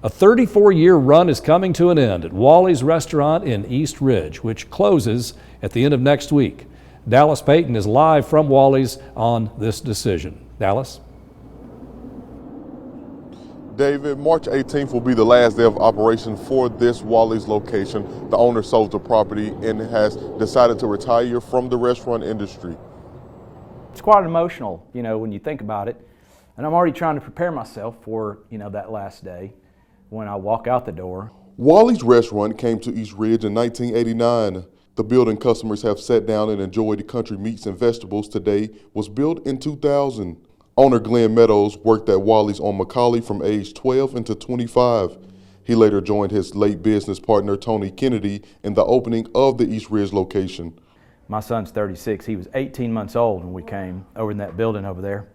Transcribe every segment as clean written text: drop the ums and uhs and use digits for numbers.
A 34-year run is coming to an end at Wally's restaurant in East Ridge, which closes at the end of next week. Dallas Payton is live from Wally's on this decision. Dallas? David, March 18th will be the last day of operation for this Wally's location. The owner sold the property and has decided to retire from the restaurant industry. It's quite emotional, when you think about it. And I'm already trying to prepare myself for, that last day when I walk out the door. Wally's restaurant came to East Ridge in 1989. The building customers have sat down and enjoyed country meats and vegetables today was built in 2000. Owner Glenn Meadows worked at Wally's on McCauley from age 12 into 25. He later joined his late business partner Tony Kennedy in the opening of the East Ridge location. My son's 36. He was 18 months old when we came over in that building over there.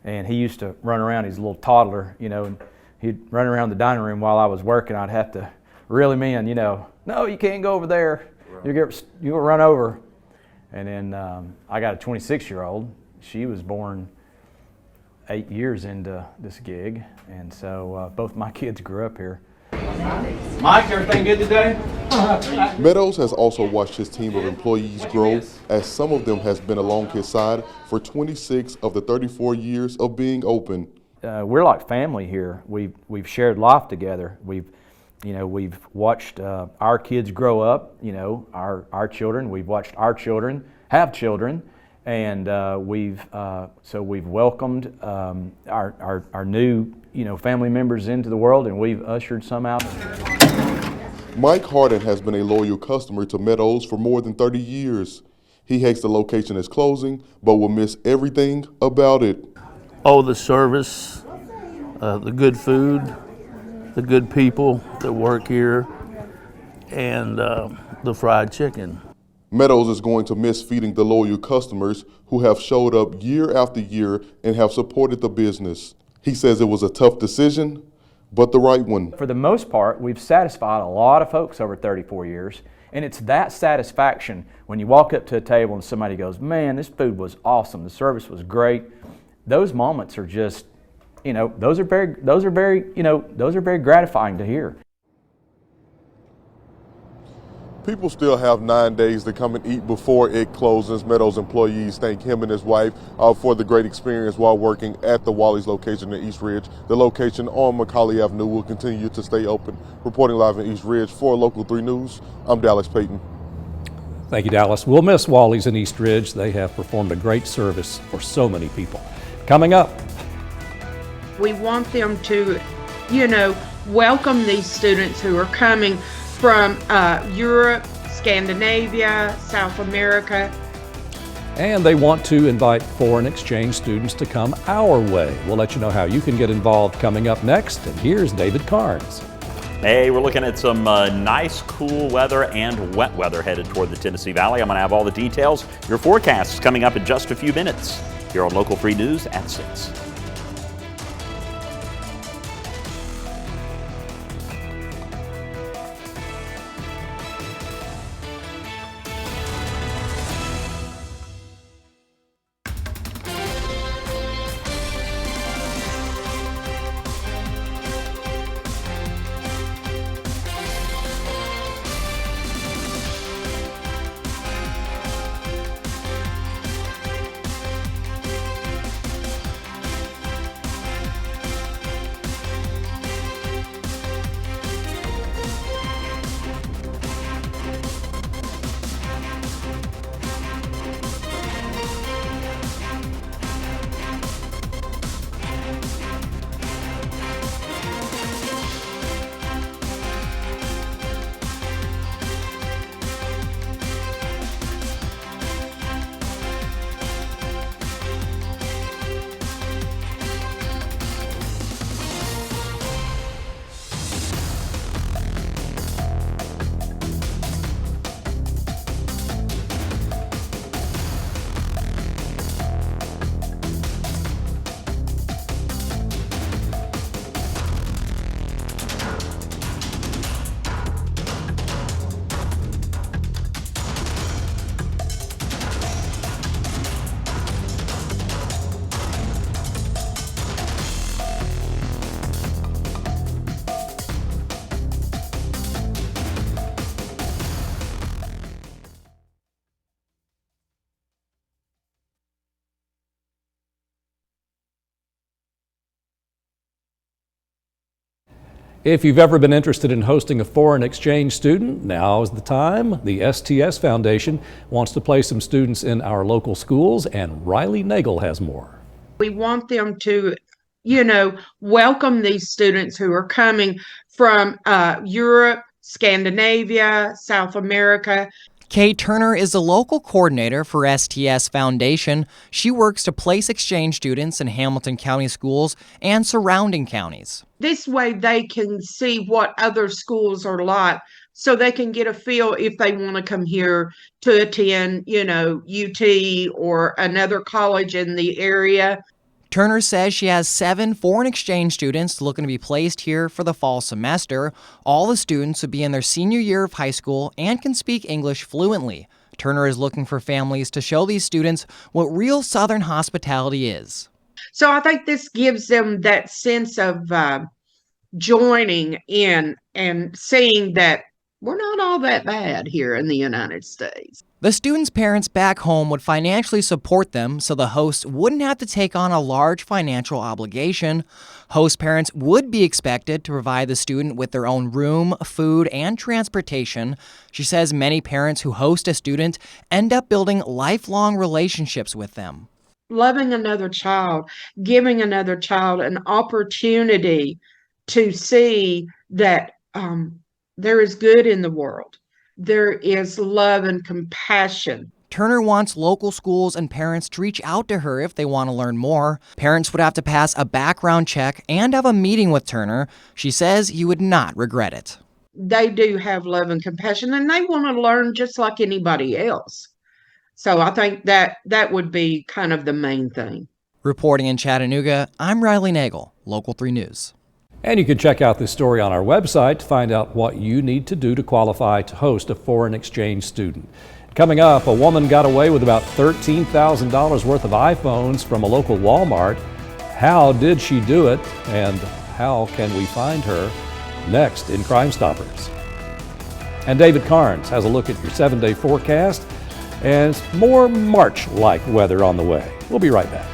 And he used to run around, he's a little toddler, and he'd run around the dining room while I was working. I'd have to reel him in, no, you can't go over there. You'll run over. And then I got a 26-year-old. She was born 8 years into this gig, and so both my kids grew up here. Mike, everything good today? Meadows has also watched his team of employees grow, as some of them has been along his side for 26 of the 34 years of being open. We're like family here. We've shared life together. We've watched our kids grow up. Our children. We've watched our children have children. And we've welcomed our new family members into the world, and we've ushered some out. Mike Harden has been a loyal customer to Meadows for more than 30 years. He hates the location is closing, but will miss everything about it. Oh, the service, the good food, the good people that work here, and the fried chicken. Meadows is going to miss feeding the loyal customers who have showed up year after year and have supported the business. He says it was a tough decision, but the right one. For the most part, we've satisfied a lot of folks over 34 years, and it's that satisfaction when you walk up to a table and somebody goes, man, this food was awesome, the service was great. Those moments are just, those are very gratifying to hear. People still have 9 days to come and eat before it closes. Meadows employees thank him and his wife for the great experience while working at the Wally's location in East Ridge. The location on McCauley Avenue will continue to stay open. Reporting live in East Ridge for Local 3 News, I'm Dallas Payton. Thank you, Dallas. We'll miss Wally's in East Ridge. They have performed a great service for so many people. Coming up. We want them to, welcome these students who are coming from Europe, Scandinavia, South America. And they want to invite foreign exchange students to come our way. We'll let you know how you can get involved coming up next. And here's David Carnes. Hey, we're looking at some nice, cool weather and wet weather headed toward the Tennessee Valley. I'm going to have all the details. Your forecast is coming up in just a few minutes here on Local 3 News at 6. If you've ever been interested in hosting a foreign exchange student, now is the time. The STS Foundation wants to place some students in our local schools, and Riley Nagel has more. We want them to, welcome these students who are coming from Europe, Scandinavia, South America. Kay Turner is the local coordinator for STS Foundation. She works to place exchange students in Hamilton County schools and surrounding counties. This way they can see what other schools are like, so they can get a feel if they want to come here to attend, UT or another college in the area. Turner says she has 7 foreign exchange students looking to be placed here for the fall semester. All the students would be in their senior year of high school and can speak English fluently. Turner is looking for families to show these students what real Southern hospitality is. So I think this gives them that sense of joining in and seeing that we're not all that bad here in the United States. The students' parents back home would financially support them so the hosts wouldn't have to take on a large financial obligation. Host parents would be expected to provide the student with their own room, food, and transportation. She says many parents who host a student end up building lifelong relationships with them. Loving another child, giving another child an opportunity to see that there is good in the world. There is love and compassion. Turner wants local schools and parents to reach out to her if they want to learn more. Parents would have to pass a background check and have a meeting with Turner. She says you would not regret it. They do have love and compassion, and they want to learn just like anybody else. So I think that would be kind of the main thing. Reporting in Chattanooga, I'm Riley Nagel, Local 3 News. And you can check out this story on our website to find out what you need to do to qualify to host a foreign exchange student. Coming up, a woman got away with about $13,000 worth of iPhones from a local Walmart. How did she do it, and how can we find her? Next in Crime Stoppers. And David Carnes has a look at your 7-day forecast and more March-like weather on the way. We'll be right back.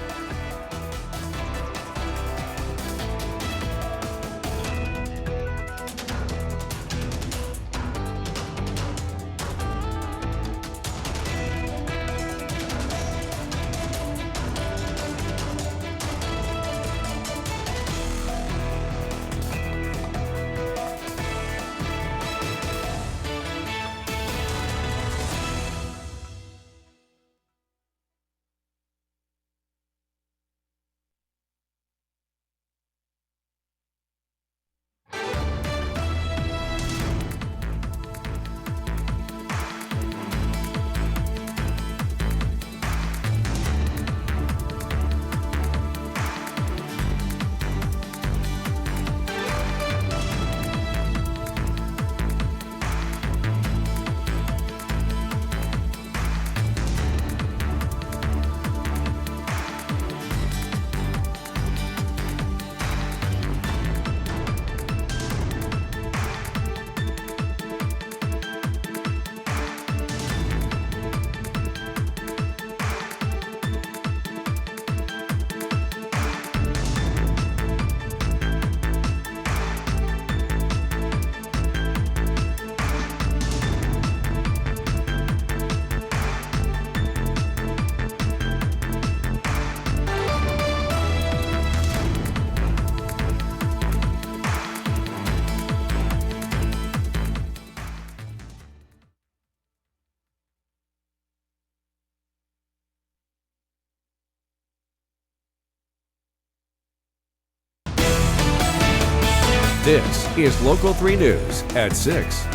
This is Local 3 News at 6.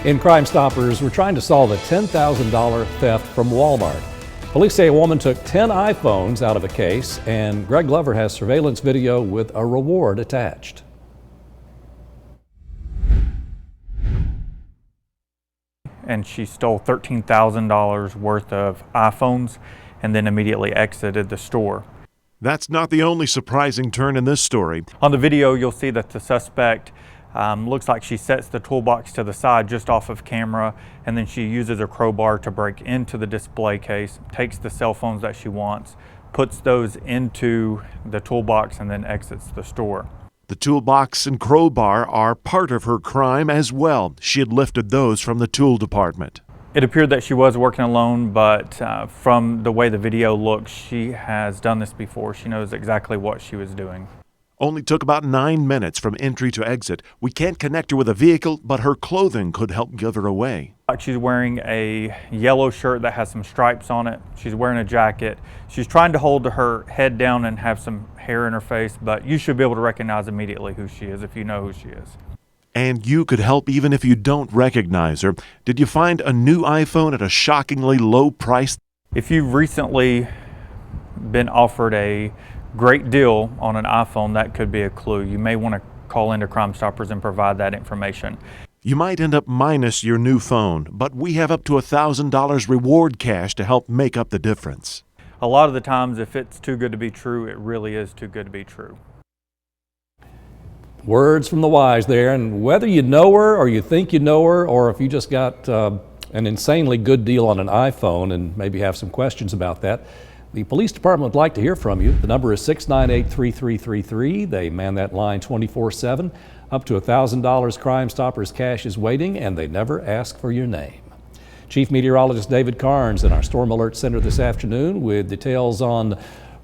In Crime Stoppers, we're trying to solve a $10,000 theft from Walmart. Police say a woman took 10 iPhones out of a case, and Greg Glover has surveillance video with a reward attached. And she stole $13,000 worth of iPhones and then immediately exited the store. That's not the only surprising turn in this story. On the video, you'll see that the suspect looks like she sets the toolbox to the side just off of camera, and then she uses a crowbar to break into the display case, takes the cell phones that she wants, puts those into the toolbox, and then exits the store. The toolbox and crowbar are part of her crime as well. She had lifted those from the tool department. It appeared that she was working alone, but from the way the video looks, she has done this before. She knows exactly what she was doing. Only took about 9 minutes from entry to exit. We can't connect her with a vehicle, but her clothing could help give her away. She's wearing a yellow shirt that has some stripes on it. She's wearing a jacket. She's trying to hold her head down and have some hair in her face, but you should be able to recognize immediately who she is if you know who she is. And you could help even if you don't recognize her. Did you find a new iPhone at a shockingly low price? If you've recently been offered a great deal on an iPhone, that could be a clue. You may want to call into Crime Stoppers and provide that information. You might end up minus your new phone, but we have up to $1,000 reward cash to help make up the difference. A lot of the times, if it's too good to be true, it really is too good to be true. Words from the wise there, and whether you know her or you think you know her, or if you just got an insanely good deal on an iPhone and maybe have some questions about that, the police department would like to hear from you. The number is 698-3333. They man that line 24/7. Up to $1,000 Crime Stoppers cash is waiting, and they never ask for your name. Chief Meteorologist David Carnes in our Storm Alert Center this afternoon with details on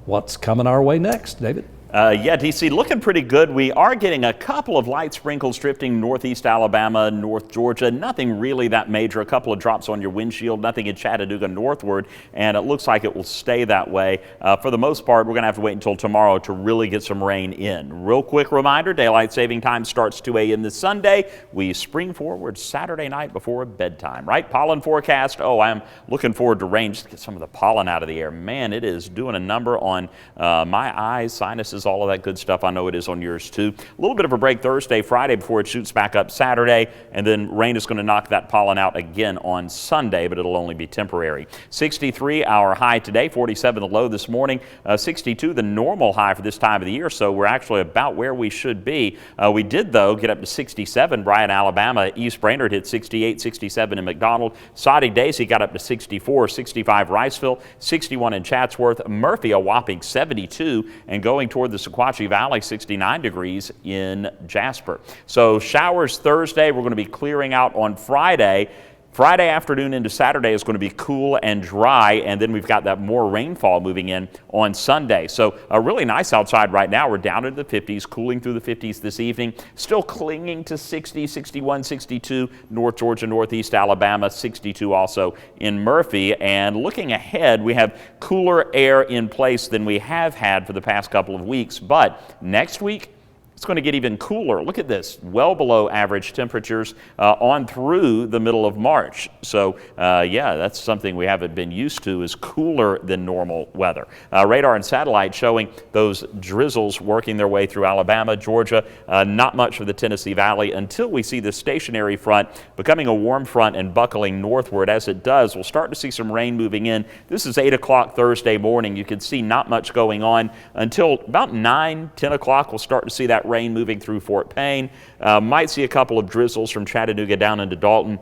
what's coming our way next. David? Yeah, DC, looking pretty good. We are getting a couple of light sprinkles drifting northeast Alabama, north Georgia. Nothing really that major. A couple of drops on your windshield. Nothing in Chattanooga northward, and it looks like it will stay that way. For the most part, we're going to have to wait until tomorrow to really get some rain in. Real quick reminder, daylight saving time starts 2 a.m. this Sunday. We spring forward Saturday night before bedtime, right? Pollen forecast. Oh, I'm looking forward to rain just to get some of the pollen out of the air. Man, it is doing a number on my eyes, sinuses, all of that good stuff. I know it is on yours too. A little bit of a break Thursday, Friday before it shoots back up Saturday, and then rain is going to knock that pollen out again on Sunday, but it'll only be temporary. 63 our high today, 47 the low this morning, 62 the normal high for this time of the year, so we're actually about where we should be. We did, though, get up to 67, Bryan, Alabama. East Brainerd hit 68, 67 in McDonald. Soddy Daisy got up to 64, 65 Riceville, 61 in Chatsworth. Murphy a whopping 72, and going toward the Sequatchie Valley, 69 degrees in Jasper. So showers Thursday. We're going to be clearing out on Friday. Friday afternoon into Saturday is going to be cool and dry, and then we've got that more rainfall moving in on Sunday. So really nice outside right now. We're down into the 50s, cooling through the 50s this evening, still clinging to 60, 61, 62, North Georgia, Northeast Alabama, 62 also in Murphy. And looking ahead, we have cooler air in place than we have had for the past couple of weeks, but next week, it's going to get even cooler. Look at this, well below average temperatures on through the middle of March. So yeah, that's something we haven't been used to, is cooler than normal weather. Radar and satellite showing those drizzles working their way through Alabama, Georgia, not much for the Tennessee Valley until we see the stationary front becoming a warm front and buckling northward. As it does, we'll start to see some rain moving in. This is 8 o'clock Thursday morning. You can see not much going on until about 9, 10 o'clock. We'll start to see that rain moving through Fort Payne. Might see a couple of drizzles from Chattanooga down into Dalton.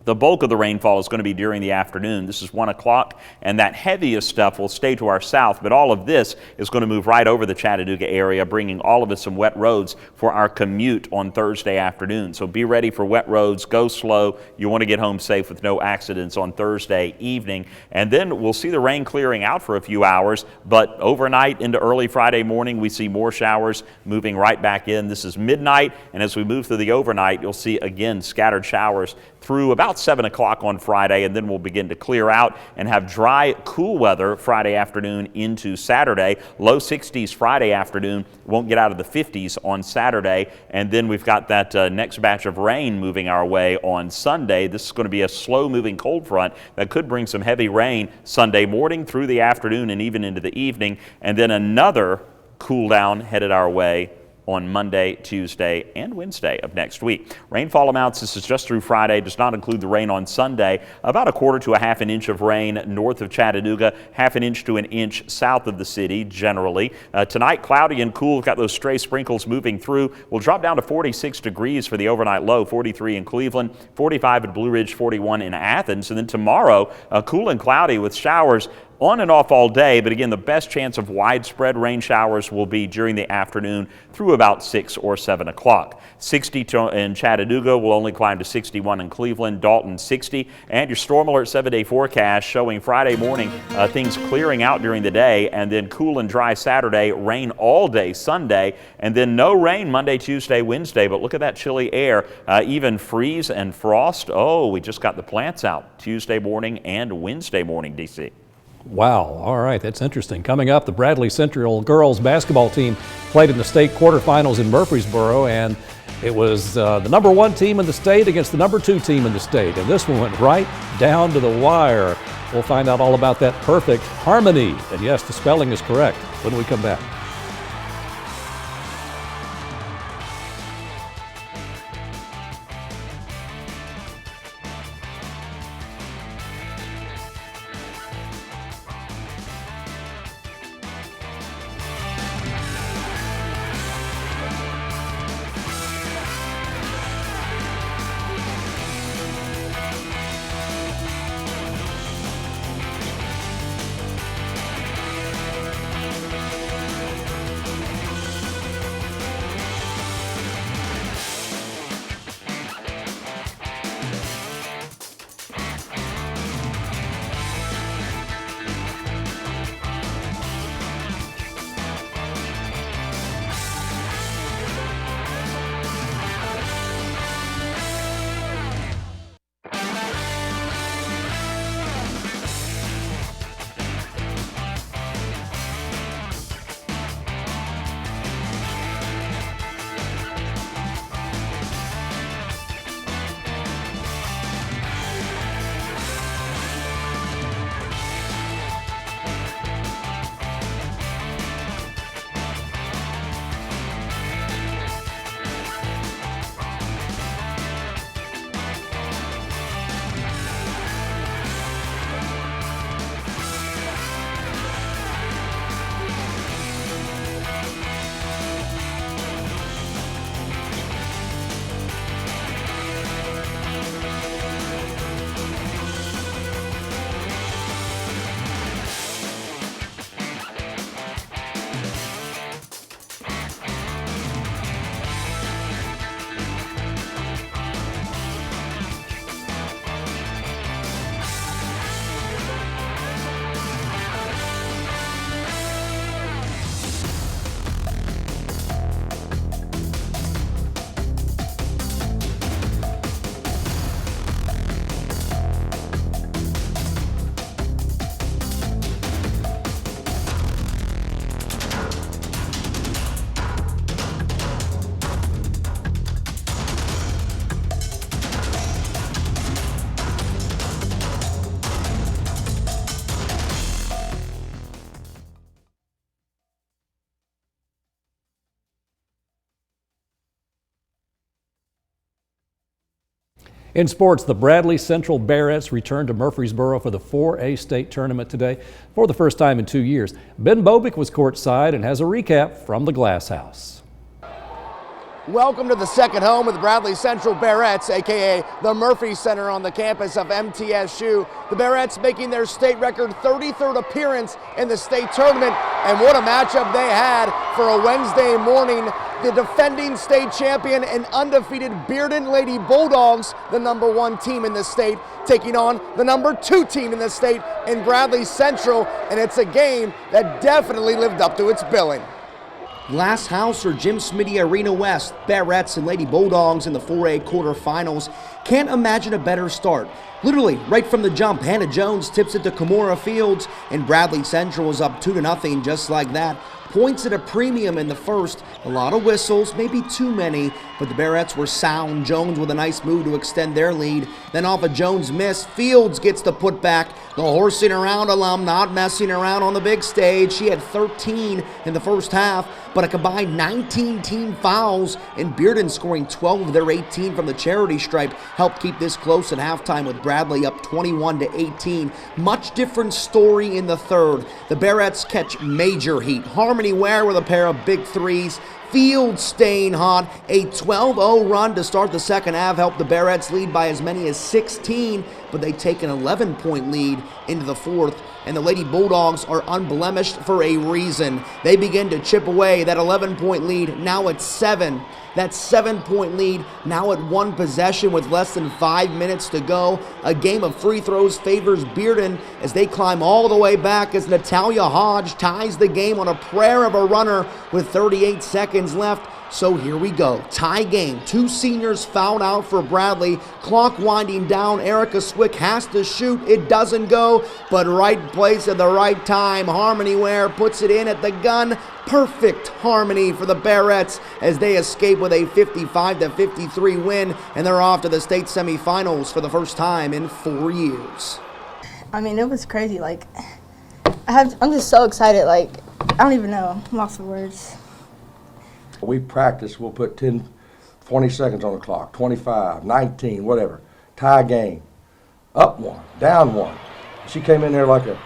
The bulk of the rainfall is going to be during the afternoon. This is 1 o'clock, and that heaviest stuff will stay to our south, but all of this is going to move right over the Chattanooga area, bringing all of us some wet roads for our commute on Thursday afternoon. So be ready for wet roads. Go slow. You want to get home safe with no accidents on Thursday evening. And then we'll see the rain clearing out for a few hours, but overnight into early Friday morning, we see more showers moving right back in. This is midnight, and as we move through the overnight, you'll see again scattered showers through about 7 o'clock on Friday, and then we'll begin to clear out and have dry, cool weather Friday afternoon into Saturday. Low 60s Friday afternoon, won't get out of the 50s on Saturday, and then we've got that next batch of rain moving our way on Sunday. This is going to be a slow-moving cold front that could bring some heavy rain Sunday morning through the afternoon and even into the evening, and then another cool down headed our way on Monday, Tuesday, and Wednesday of next week. Rainfall amounts, this is just through Friday, does not include the rain on Sunday. About a quarter to a half an inch of rain north of Chattanooga, half an inch to an inch south of the city generally. Tonight, cloudy and cool. We've got those stray sprinkles moving through. We'll drop down to 46 degrees for the overnight low, 43 in Cleveland, 45 at Blue Ridge, 41 in Athens. And then tomorrow, cool and cloudy with showers on and off all day, but again, the best chance of widespread rain showers will be during the afternoon through about 6 or 7 o'clock. 60 in Chattanooga will only climb to 61 in Cleveland, Dalton 60, and your Storm Alert 7-day forecast showing Friday morning things clearing out during the day, and then cool and dry Saturday, rain all day Sunday, and then no rain Monday, Tuesday, Wednesday. But look at that chilly air, even freeze and frost. Oh, we just got the plants out Tuesday morning and Wednesday morning, DC. Wow, all right, that's interesting. Coming up, the Bradley Central girls basketball team played in the state quarterfinals in Murfreesboro, and it was the #1 team in the state against the #2 team in the state, and this one went right down to the wire. We'll find out all about that perfect harmony, and yes, the spelling is correct when we come back. In sports, the Bradley Central Bearettes returned to Murfreesboro for the 4A state tournament today for the first time in 2 years. Ben Bobick was courtside and has a recap from the Glass House. Welcome to the second home of the Bradley Central Bearettes, aka the Murphy Center on the campus of MTSU. The Bearettes making their state record 33rd appearance in the state tournament, and what a matchup they had for a Wednesday morning. The defending state champion and undefeated Bearden Lady Bulldogs, the #1 team in the state, taking on the #2 team in the state in Bradley Central, and it's a game that definitely lived up to its billing. Glass House or Jim Smitty Arena West, Bearettes and Lady Bulldogs in the 4A quarterfinals. Can't imagine a better start. Literally, right from the jump, Hannah Jones tips it to Kimora Fields, and Bradley Central was up 2-0 just like that. Points at a premium in the first. A lot of whistles, maybe too many, but the Bearettes were sound. Jones with a nice move to extend their lead. Then off a Jones miss, Fields gets the putback. The horsing around alum not messing around on the big stage. She had 13 in the first half, but a combined 19 team fouls, and Bearden scoring 12 of their 18 from the charity stripe helped keep this close at halftime with Bradley up 21-18. Much different story in the third. The Bearettes catch major heat. Harmony Ware with a pair of big threes. Fields staying hot. A 12-0 run to start the second half helped the Barrettes lead by as many as 16, but they take an 11-point lead into the fourth, and the Lady Bulldogs are unblemished for a reason. They begin to chip away that 11-point lead, now at 7. That 7-point lead now at 1 possession with less than 5 minutes to go. A game of free throws favors Bearden as they climb all the way back as Natalia Hodge ties the game on a prayer of a runner with 38 seconds left. So here we go, tie game. 2 seniors fouled out for Bradley. Clock winding down. Erica Swick has to shoot. It doesn't go, but right place at the right time. Harmony Ware puts it in at the gun. Perfect harmony for the Barrettes as they escape with a 55-53 win, and they're off to the state semifinals for the first time in 4 years. I mean, it was crazy. Like, I'm just so excited. Like, I don't even know. I'm lost for words. We practice, we'll put 10, 20 seconds on the clock, 25, 19, whatever. Tie game. Up 1, down 1. She came in there like a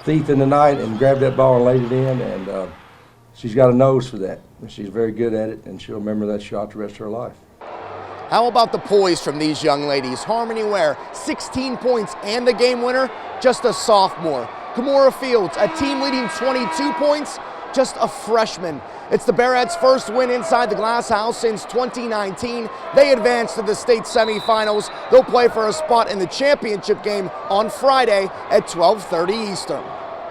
thief in the night and grabbed that ball and laid it in, and she's got a nose for that. And she's very good at it, and she'll remember that shot the rest of her life. How about the poise from these young ladies? Harmony Ware, 16 points and the game winner, just a sophomore. Kamora Fields, a team leading 22 points, just a freshman. It's the Barrettes' first win inside the Glass House since 2019. They advance to the state semifinals. They'll play for a spot in the championship game on Friday at 12:30 Eastern.